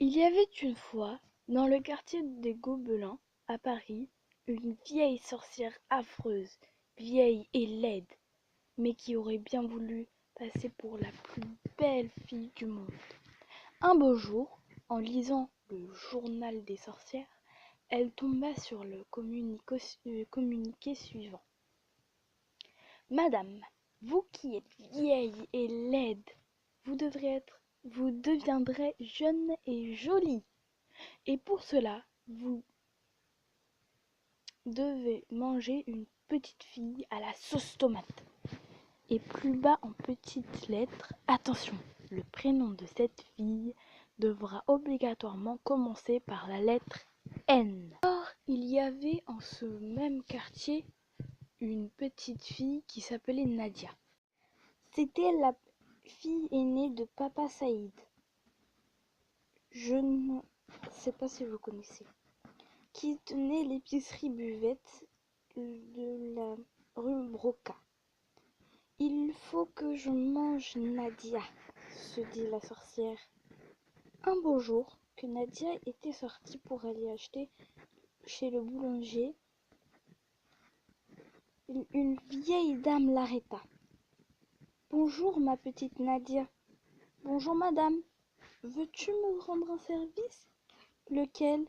Il y avait une fois, dans le quartier des Gobelins, à Paris, une vieille sorcière affreuse, vieille et laide, mais qui aurait bien voulu passer pour la plus belle fille du monde. Un beau jour, en lisant le journal des sorcières, elle tomba sur le communiqué suivant. Madame, vous qui êtes vieille et laide, vous deviendrez jeune et jolie. Et pour cela, vous devez manger une petite fille à la sauce tomate. Et plus bas en petites lettres, attention, le prénom de cette fille devra obligatoirement commencer par la lettre N. Or, il y avait en ce même quartier une petite fille qui s'appelait Nadia. C'était la fille aînée de Papa Saïd. Je ne sais pas si vous connaissez. Qui tenait l'épicerie buvette de la rue Broca. Il faut que je mange Nadia, se dit la sorcière. Un beau jour, que Nadia était sortie pour aller acheter chez le boulanger, une vieille dame l'arrêta. Bonjour ma petite Nadia. Bonjour madame. Veux-tu me rendre un service? Lequel?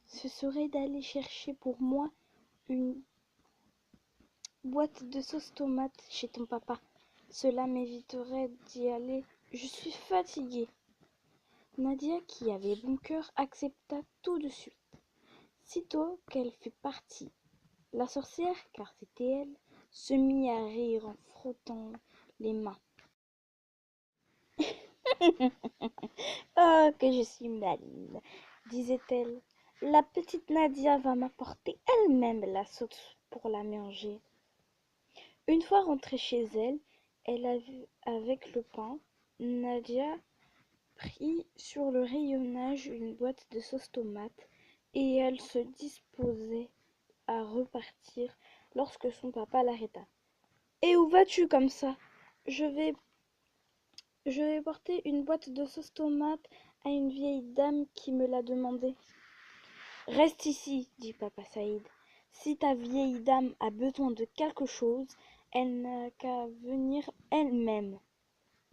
Ce serait d'aller chercher pour moi une boîte de sauce tomate chez ton papa. Cela m'éviterait d'y aller. Je suis fatiguée. Nadia, qui avait bon cœur, accepta tout de suite. Sitôt qu'elle fut partie, la sorcière, car c'était elle, se mit à rire en frottant les mains. Oh, que je suis maligne, disait-elle. La petite Nadia va m'apporter elle-même la sauce pour la manger. Une fois rentrée chez elle, elle a vu avec le pain. Nadia prit sur le rayonnage une boîte de sauce tomate et elle se disposait à repartir lorsque son papa l'arrêta. « Et où vas-tu comme ça ? Je vais porter une boîte de sauce tomate à une vieille dame qui me l'a demandé. »« Reste ici, dit papa Saïd. Si ta vieille dame a besoin de quelque chose, elle n'a qu'à venir elle-même. »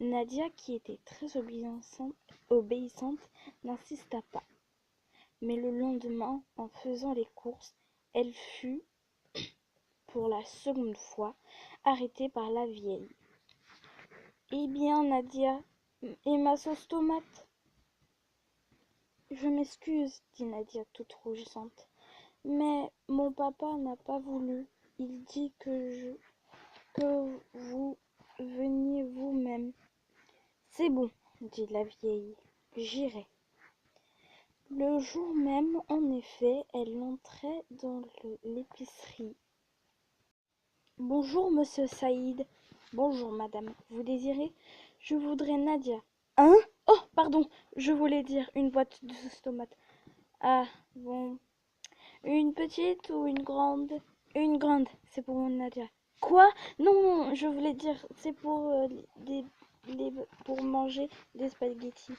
Nadia, qui était très obéissante, n'insista pas. Mais le lendemain, en faisant les courses, elle fut, pour la seconde fois, arrêtée par la vieille. « Eh bien, Nadia, et ma sauce tomate ?»« Je m'excuse, dit Nadia toute rougissante, mais mon papa n'a pas voulu. Il dit que vous veniez vous-même. »« C'est bon, dit la vieille, j'irai. » Le jour même, en effet, elle entrait dans l'épicerie. « Bonjour, monsieur Saïd. »« Bonjour, madame. Vous désirez ? » ?»« Je voudrais Nadia. »« Hein ? Oh, pardon, je voulais dire une boîte de sauce tomate. »« Ah, bon. Une petite ou une grande ? » ?»« Une grande, c'est pour mon Nadia. »« Quoi ? Non, je voulais dire, c'est pour pour manger des spaghettis. »«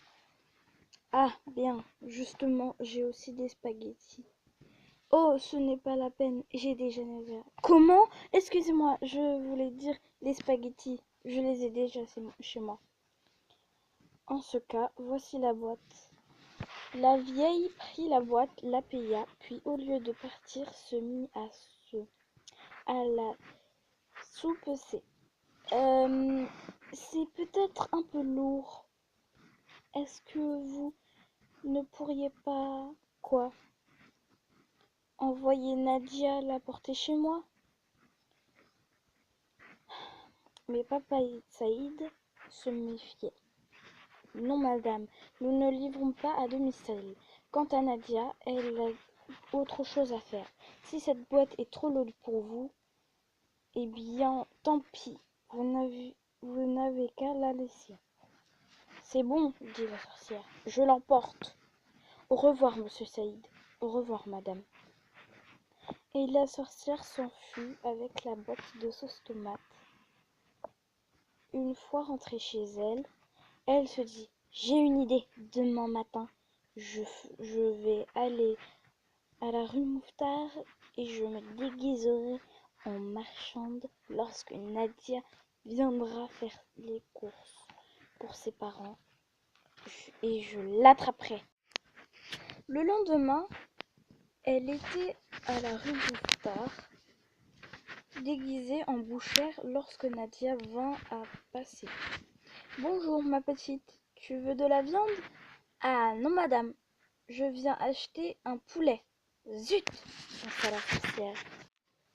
Ah, bien, justement, j'ai aussi des spaghettis. »« Oh, ce n'est pas la peine, j'ai déjà Nadia. »« Comment ? Excusez-moi, je voulais dire les spaghettis. Je les ai déjà chez moi. »« En ce cas, voici la boîte. » La vieille prit la boîte, la paya, puis au lieu de partir, se mit à la soupeser. C'est peut-être un peu lourd. Est-ce que vous ne pourriez pas, quoi, envoyer Nadia la porter chez moi? Mais papa Saïd se méfiait. Non, madame, nous ne livrons pas à domicile. Quant à Nadia, elle a autre chose à faire. Si cette boîte est trop lourde pour vous, eh bien, tant pis, vous n'avez qu'à la laisser. C'est bon, dit la sorcière, je l'emporte. Au revoir, monsieur Saïd. Au revoir, madame. Et la sorcière s'enfuit avec la boîte de sauce tomate. Une fois rentrée chez elle, elle se dit « J'ai une idée, demain matin, je vais aller à la rue Mouffetard et je me déguiserai en marchande lorsque Nadia viendra faire les courses pour ses parents et je l'attraperai. Le lendemain, elle était à la rue Mouffetard, déguisée en bouchère lorsque Nadia vint à passer. Bonjour ma petite, tu veux de la viande? Ah non madame, je viens acheter un poulet. Zut, pensa la sorcière.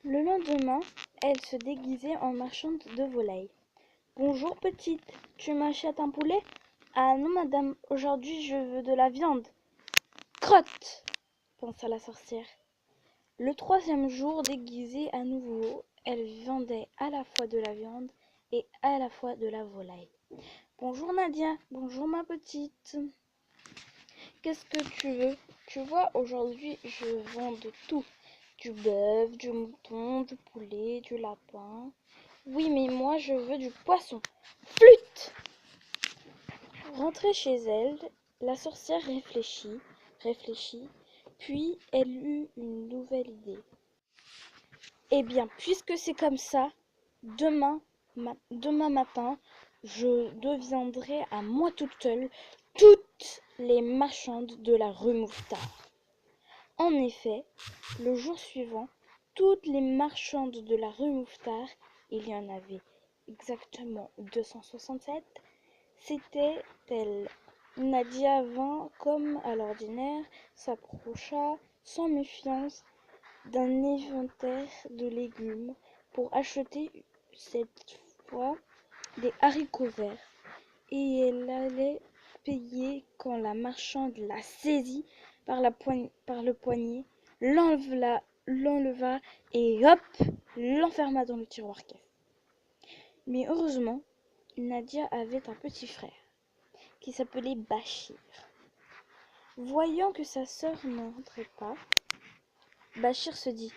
Le lendemain, elle se déguisait en marchande de volailles. Bonjour petite, tu m'achètes un poulet? Ah non madame, aujourd'hui je veux de la viande. Crotte, pensa la sorcière. Le troisième jour, déguisée à nouveau, elle vendait à la fois de la viande et à la fois de la volaille. Bonjour Nadia, bonjour ma petite. Qu'est-ce que tu veux? Tu vois, aujourd'hui je vends de tout. Du bœuf, du mouton, du poulet, du lapin. Oui, mais moi je veux du poisson. Flûte! Rentrée chez elle, la sorcière réfléchit, puis elle eut une nouvelle idée. Eh bien, puisque c'est comme ça, demain matin, je deviendrai à moi toute seule toutes les marchandes de la rue Mouffetard. En effet, le jour suivant, toutes les marchandes de la rue Mouffetard, il y en avait exactement 267, c'était elle. Nadia vint comme à l'ordinaire, s'approcha sans méfiance d'un éventail de légumes pour acheter cette fois des haricots verts, et elle allait payer quand la marchande la saisit par le poignet, l'enleva et hop, l'enferma dans le tiroir caisse. Mais heureusement, Nadia avait un petit frère qui s'appelait Bachir. Voyant que sa sœur n'entrait pas, Bachir se dit: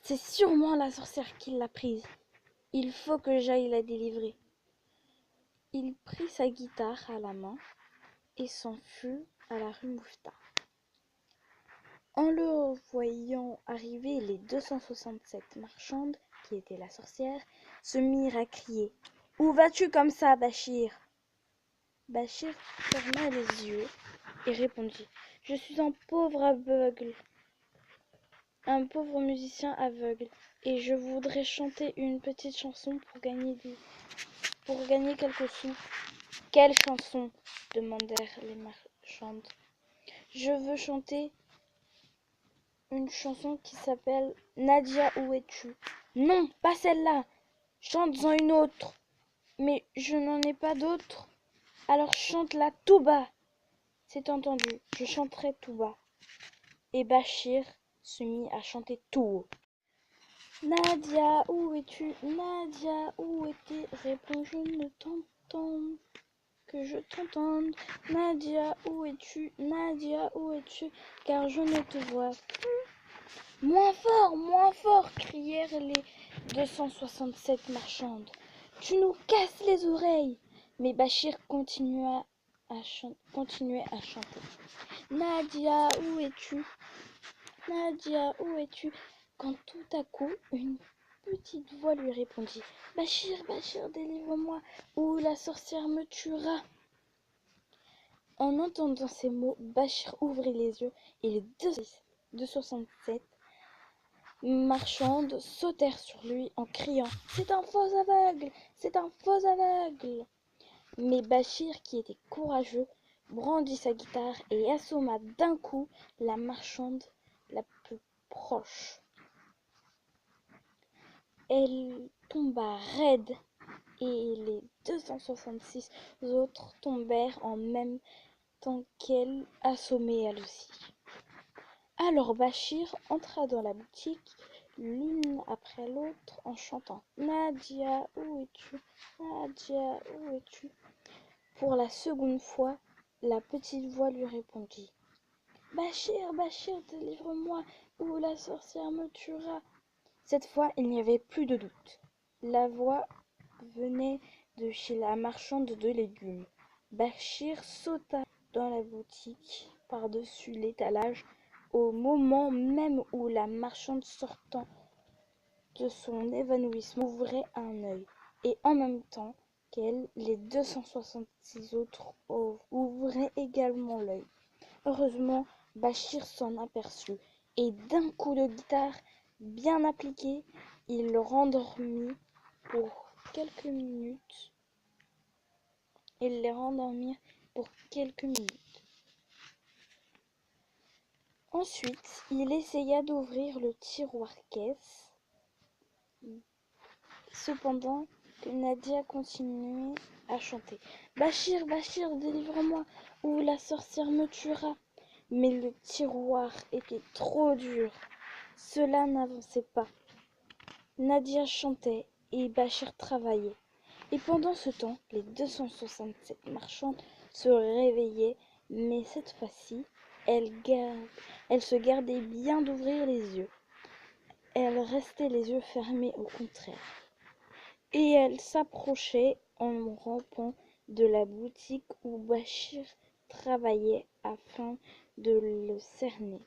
c'est sûrement la sorcière qui l'a prise. Il faut que j'aille la délivrer. Il prit sa guitare à la main et s'en fut à la rue Mouffetard. En le voyant arriver, les 267 marchandes, qui étaient la sorcière, se mirent à crier: où vas-tu comme ça, Bachir? Bachir ferma les yeux et répondit: je suis un pauvre musicien aveugle, et je voudrais chanter une petite chanson pour gagner quelques sous. Quelle chanson? Demandèrent les marchandes. Je veux chanter une chanson qui s'appelle Nadia, où es-tu? Non, pas celle-là. Chante-en une autre. Mais je n'en ai pas d'autre. Alors chante-la tout bas. C'est entendu, je chanterai tout bas. Et Bachir se mit à chanter tout haut. Nadia, où es-tu? Nadia, où es-tu? Réponds, je ne t'entends que je t'entende. Nadia, où es-tu? Nadia, où es-tu? Car je ne te vois plus. Moins fort, crièrent les 267 marchandes. Tu nous casses les oreilles. Mais Bachir continuait à chanter. Nadia, où es-tu? Nadia, où es-tu? Quand tout à coup, une petite voix lui répondit: Bachir, Bachir, délivre-moi, ou la sorcière me tuera. En entendant ces mots, Bachir ouvrit les yeux et les 267 marchandes sautèrent sur lui en criant: c'est un faux aveugle! C'est un faux aveugle! Mais Bachir, qui était courageux, brandit sa guitare et assomma d'un coup la marchande la plus proche. Elle tomba raide et les 266 autres tombèrent en même temps qu'elle, assommée elle aussi. Alors Bachir entra dans la boutique, l'une après l'autre, en chantant: Nadia, où es-tu? Nadia, où es-tu? Pour la seconde fois, la petite voix lui répondit: Bachir, Bachir, délivre-moi, ou la sorcière me tuera. Cette fois, il n'y avait plus de doute. La voix venait de chez la marchande de légumes. Bachir sauta dans la boutique par-dessus l'étalage au moment même où la marchande sortant de son évanouissement ouvrait un œil, et en même temps qu'elle, les 266 autres ouvraient également l'œil. Heureusement, Bachir s'en aperçut, et d'un coup de guitare bien appliqué, il le rendormit pour quelques minutes. Ils les rendormirent pour quelques minutes. Ensuite, il essaya d'ouvrir le tiroir-caisse, cependant que Nadia continuait à chanter. « Bachir, Bachir, délivre-moi, ou la sorcière me tuera !» Mais le tiroir était trop dur. Cela n'avançait pas. Nadia chantait et Bachir travaillait. Et pendant ce temps, les 267 marchandes se réveillaient, mais cette fois-ci, elles se gardaient bien d'ouvrir les yeux. Elles restaient les yeux fermés au contraire. Et elles s'approchaient en rampant de la boutique où Bachir travaillait afin de le cerner.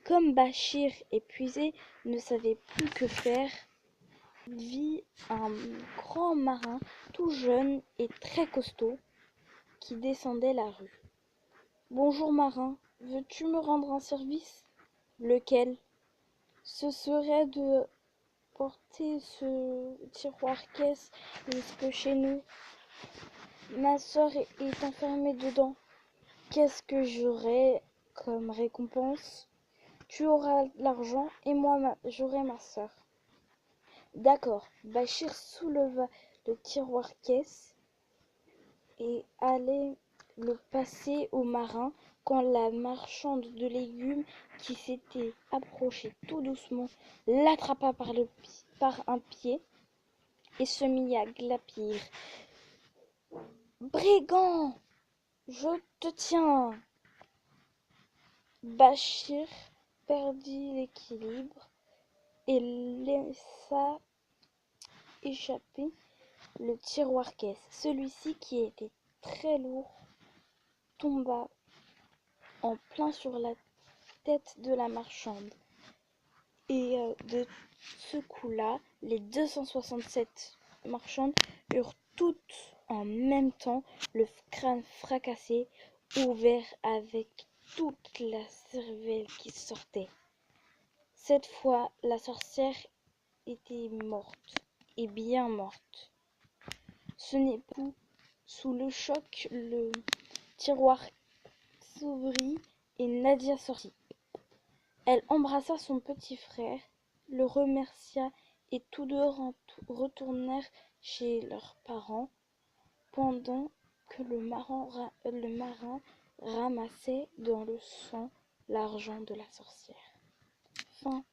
Comme Bachir, épuisé, ne savait plus que faire, vit un grand marin tout jeune et très costaud qui descendait la rue. « Bonjour marin, veux-tu me rendre un service ? » ?»« Lequel ? » ?»« Ce serait de porter ce tiroir-caisse jusque chez nous. Ma sœur est enfermée dedans. Qu'est-ce que j'aurai comme récompense ? Tu auras l'argent et moi j'aurai ma sœur. D'accord. Bachir souleva le tiroir-caisse et allait le passer au marin quand la marchande de légumes, qui s'était approchée tout doucement, l'attrapa par un pied et se mit à glapir. « Brigand, je te tiens !» Bachir perdit l'équilibre et laissa échapper le tiroir-caisse. Celui-ci, qui était très lourd, tomba en plein sur la tête de la marchande. Et de ce coup-là, les 267 marchandes eurent toutes en même temps le crâne fracassé, ouvert avec toute la cervelle qui sortait. Cette fois, la sorcière était morte, et bien morte. Ce n'est pas sous le choc, le tiroir s'ouvrit et Nadia sortit. Elle embrassa son petit frère, le remercia et tous deux retournèrent chez leurs parents pendant que le marin ramassait dans le sang l'argent de la sorcière. Fin.